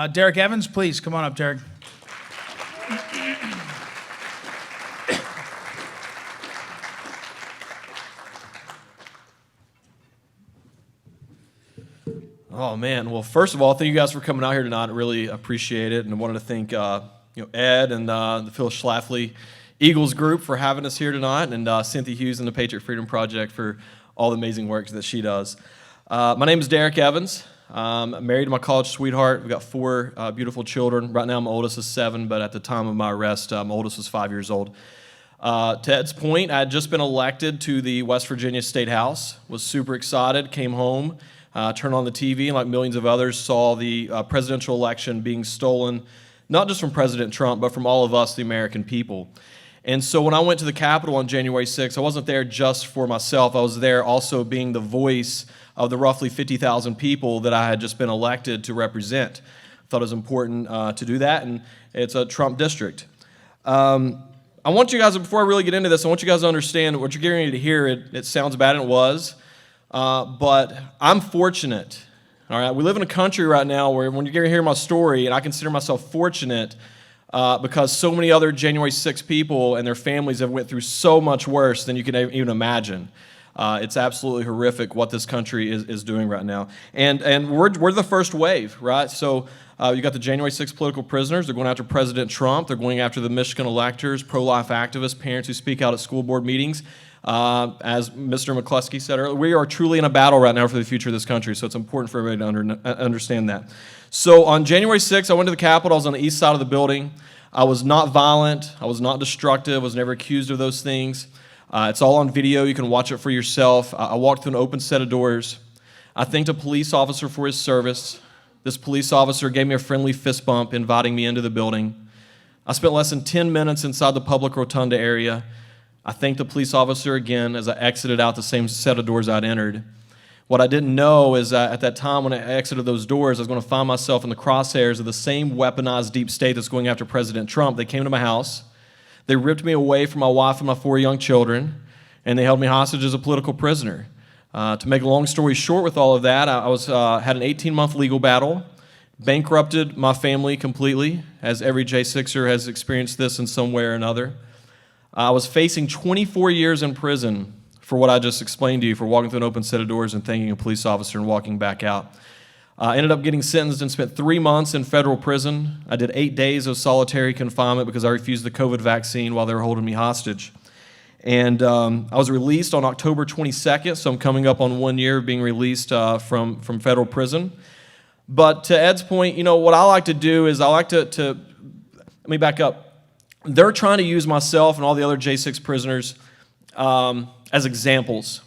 Derrick Evans, please come on up, Derrick. Oh man! Well, first of all, thank you guys for coming out here tonight. I really appreciate it, and I wanted to thank Ed and the Phil Schlafly Eagles group for having us here tonight, and Cynthia Hughes and the Patriot Freedom Project for all the amazing work that she does. My name is Derrick Evans. I'm married to my college sweetheart. We've got 4 beautiful children. Right now, my oldest is 7, but at the time of my arrest, my oldest was 5 years old. To Ed's point, I had just been elected to the West Virginia State House. Was super excited. Came home. Turned on the TV, and like millions of others, saw the presidential election being stolen, not just from President Trump, but from all of us, the American people. And so when I went to the Capitol on January 6th, I wasn't there just for myself. I was there also being the voice of the roughly 50,000 people that I had just been elected to represent. I thought it was important to do that, and it's a Trump district. I want you guys, before I really get into this, I want you guys to understand what you're getting ready to hear. It sounds bad, and it was. But I'm fortunate, all right? We live in a country right now where when you're going to hear my story, and I consider myself fortunate because so many other January 6 people and their families have went through so much worse than you can even imagine. It's absolutely horrific what this country is doing right now. And we're the first wave, right? So you got the January 6 political prisoners. They're going after President Trump. They're going after the Michigan electors, pro-life activists, parents who speak out at school board meetings. As Mr. McCluskey said earlier, we are truly in a battle right now for the future of this country, so it's important for everybody to understand that. So on January 6th, I went to the Capitol. I was on the east side of the building. I was not violent. I was not destructive. I was never accused of those things. It's all on video. You can watch it for yourself. I walked through an open set of doors. I thanked a police officer for his service. This police officer gave me a friendly fist bump, inviting me into the building. I spent less than 10 minutes inside the public rotunda area. I thanked the police officer again as I exited out the same set of doors I'd entered. What I didn't know is that at that time when I exited those doors, I was going to find myself in the crosshairs of the same weaponized deep state that's going after President Trump. They came to my house. They ripped me away from my wife and my 4 young children, and they held me hostage as a political prisoner. To make a long story short with all of that, I had an 18-month legal battle, bankrupted my family completely, as every J6er has experienced this in some way or another. I was facing 24 years in prison for what I just explained to you, for walking through an open set of doors and thanking a police officer and walking back out. I ended up getting sentenced and spent 3 months in federal prison. I did 8 days of solitary confinement because I refused the COVID vaccine while they were holding me hostage. And I was released on October 22nd, so I'm coming up on 1 year of being released from federal prison. But to Ed's point, what I like to do is let me back up. They're trying to use myself and all the other J6 prisoners as examples.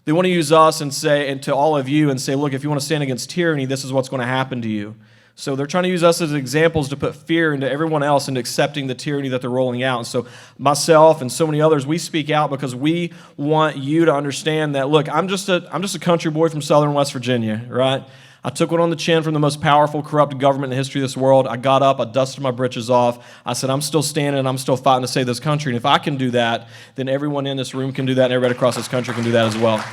They want to use us and to all of you and say, look, if you want to stand against tyranny, this is what's going to happen to you. So they're trying to use us as examples to put fear into everyone else into accepting the tyranny that they're rolling out. And so myself and so many others, we speak out because we want you to understand that, look, I'm just a country boy from southern West Virginia, right? I took one on the chin from the most powerful, corrupt government in the history of this world. I got up, I dusted my britches off. I said, I'm still standing and I'm still fighting to save this country. And if I can do that, then everyone in this room can do that, and everybody across this country can do that as well.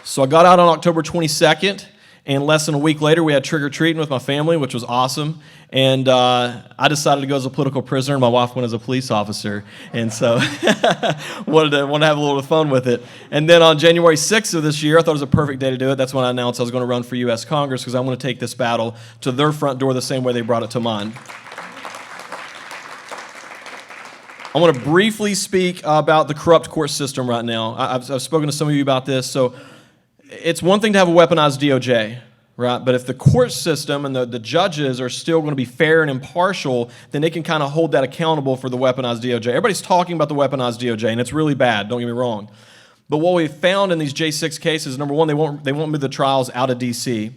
So I got out on October 22nd, and less than a week later, we had trick-or-treating with my family, which was awesome. And I decided to go as a political prisoner, and my wife went as a police officer. And so wanted to have a little fun with it. And then on January 6th of this year, I thought it was a perfect day to do it. That's when I announced I was going to run for U.S. Congress because I want to take this battle to their front door the same way they brought it to mine. I want to briefly speak about the corrupt court system right now. I've spoken to some of you about this. So it's one thing to have a weaponized DOJ, right? But if the court system and the judges are still going to be fair and impartial, then they can kind of hold that accountable for the weaponized DOJ. Everybody's talking about the weaponized DOJ, and it's really bad, don't get me wrong. But what we've found in these J6 cases, number one, they won't move the trials out of D.C.,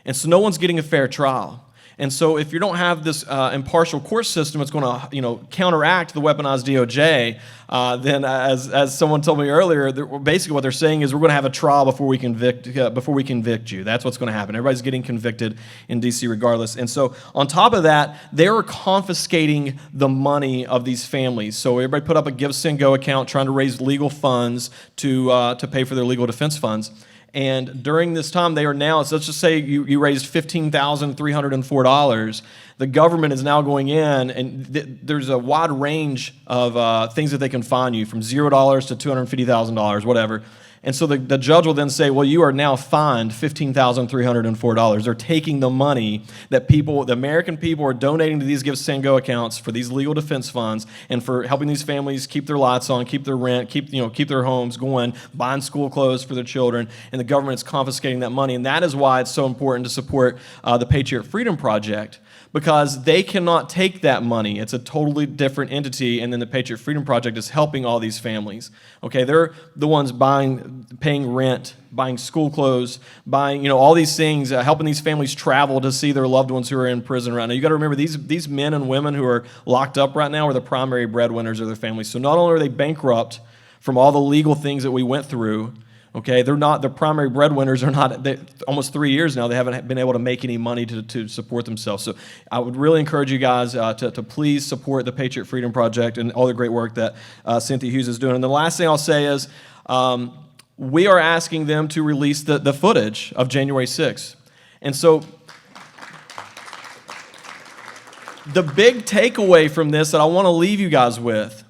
and so no one's getting a fair trial. And so if you don't have this impartial court system, it's going to counteract the weaponized DOJ. Then, as someone told me earlier, basically what they're saying is we're going to have a trial before we convict you. That's what's going to happen. Everybody's getting convicted in D.C. regardless. And so on top of that, they are confiscating the money of these families. So everybody put up a Give, Send, Go account trying to raise legal funds to pay for their legal defense funds. And during this time, they are now, so let's just say you raised $15,304. The government is now going in, and there's a wide range of things that they can fine you, from $0 to $250,000, whatever. And so the judge will then say, well, you are now fined $15,304. They're taking the money that the American people are donating to these Give, Stand, Go accounts for these legal defense funds and for helping these families keep their lights on, keep their rent, keep their homes going, buying school clothes for their children, and the government is confiscating that money. And that is why it's so important to support the Patriot Freedom Project, because they cannot take that money. It's a totally different entity, and then the Patriot Freedom Project is helping all these families. Okay, they're the ones paying rent, buying school clothes, buying all these things, helping these families travel to see their loved ones who are in prison right now. You got to remember, these men and women who are locked up right now are the primary breadwinners of their families. So not only are they bankrupt from all the legal things that we went through, okay, they're not, the primary breadwinners are not, almost 3 years now, they haven't been able to make any money to support themselves. So I would really encourage you guys to please support the Patriot Freedom Project and all the great work that Cynthia Hughes is doing. And the last thing I'll say is we are asking them to release the footage of January 6th. And so the big takeaway from this that I want to leave you guys with,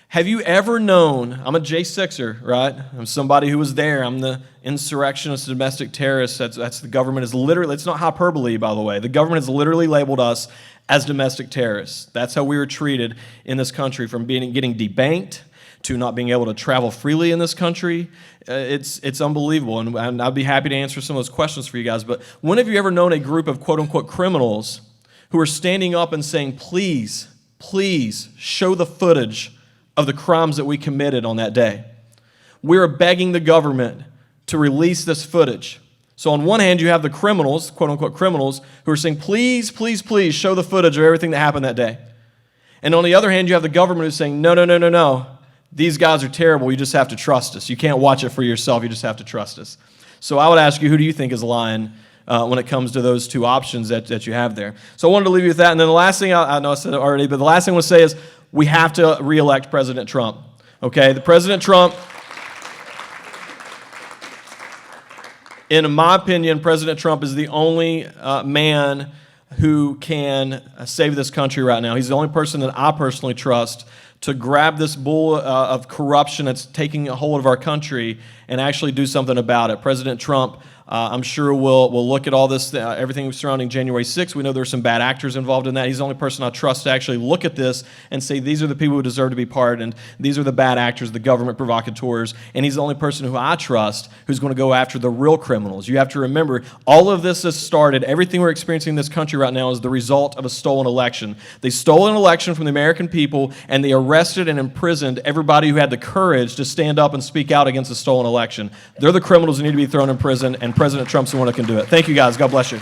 have you ever known, I'm a J6er, right? I'm somebody who was there. I'm the insurrectionist, domestic terrorist. That's the government is literally, it's not hyperbole, by the way. The government has literally labeled us as domestic terrorists. That's how we were treated in this country, from getting debanked to not being able to travel freely in this country. It's unbelievable, and I'd be happy to answer some of those questions for you guys. But when have you ever known a group of quote-unquote criminals who are standing up and saying, please, please show the footage of the crimes that we committed on that day? We are begging the government to release this footage. So on one hand, you have the criminals, quote-unquote criminals, who are saying, please, please, please show the footage of everything that happened that day. And on the other hand, you have the government who's saying, no, no, no, no, no. These guys are terrible. You just have to trust us. You can't watch it for yourself. You just have to trust us. So I would ask you, who do you think is lying when it comes to those two options that you have there? So I wanted to leave you with that. And then the last thing, I know I said it already, but the last thing I want to say is we have to re-elect President Trump. Okay, President Trump, in my opinion, President Trump is the only man who can save this country right now. He's the only person that I personally trust to grab this bull of corruption that's taking a hold of our country and actually do something about it. President Trump, I'm sure will look at all this, everything surrounding January 6th. We know there's some bad actors involved in that. He's the only person I trust to actually look at this and say, these are the people who deserve to be pardoned. These are the bad actors, the government provocateurs. And he's the only person who I trust who's going to go after the real criminals. You have to remember, all of this has started, everything we're experiencing in this country right now is the result of a stolen election. They stole an election from the American people, and they arrested and imprisoned everybody who had the courage to stand up and speak out against a stolen election. They're the criminals who need to be thrown in prison, and President Trump's the one that can do it. Thank you, guys. God bless you.